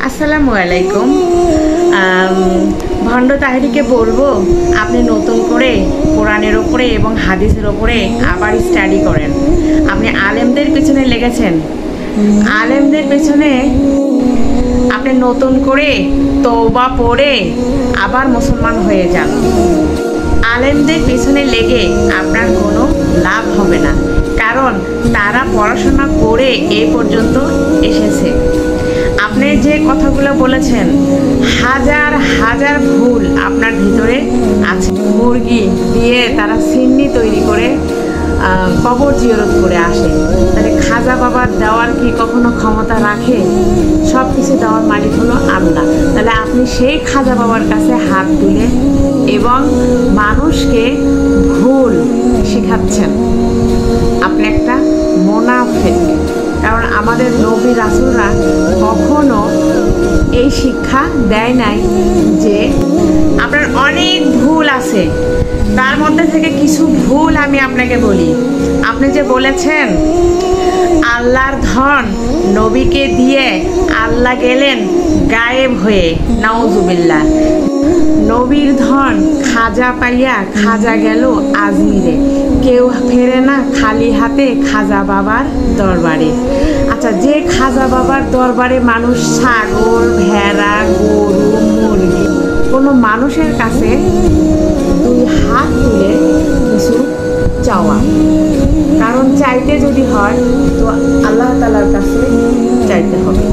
আসসালামু আলাইকুম। ভণ্ড তাহেরিকে বলবো আপনি নতুন করে কোরআনের ওপরে এবং হাদিসের ওপরে আবার স্টাডি করেন। আপনি আলেমদের পেছনে লেগেছেন, আলেমদের পেছনে আপনি নতুন করে তওবা পড়ে আবার মুসলমান হয়ে যান। আলেমদের পেছনে লেগে আপনার কোনো লাভ হবে না, কারণ তারা পড়াশোনা করে এ পর্যন্ত এসেছে। আপনি যে কথাগুলো বলেছেন হাজার হাজার ভুল আপনার ভিতরে আছে। মুরগি দিয়ে তারা সিন্নি তৈরি করে কবর জিয়ারত করে আসে, তাহলে খাজা বাবার দেওয়ার কি কখনো ক্ষমতা রাখে? সব কিছু দেওয়ার মালিক হলো আল্লাহ। তাহলে আপনি সেই খাজা বাবার কাছে হাত তুলে এবং মানুষকে ভুল শেখাচ্ছেন। আপনি একটা মুনাফিক, কারণ আমাদের নবী রাসূলরা কখনো এই শিক্ষা দেয় নাই যে আপনার অনেক ভুল আছে। তার মধ্যে থেকে কিছু ভুল আমি আপনাকে বলি। আপনি যে বলেছেন আল্লাহর ধন নবীকে দিয়ে আল্লাহ গেলেন গায়েব হয়ে, নাউজুবিল্লাহ। নবীর ধন খাজা পাইয়া খাজা গেল আজমিরে, কেউ ফেরে না খালি হাতে খাজা বাবার দরবারে। আচ্ছা, যে খাজা বাবার দরবারে মানুষ ছাগল, ভেড়া, গরু, মুরগি, কোনো মানুষের কাছে দুই হাত তুলে কিছু চাওয়া, কারণ চাইতে যদি হয় তো আল্লাহ তাআলার কাছে চাইতে হবে।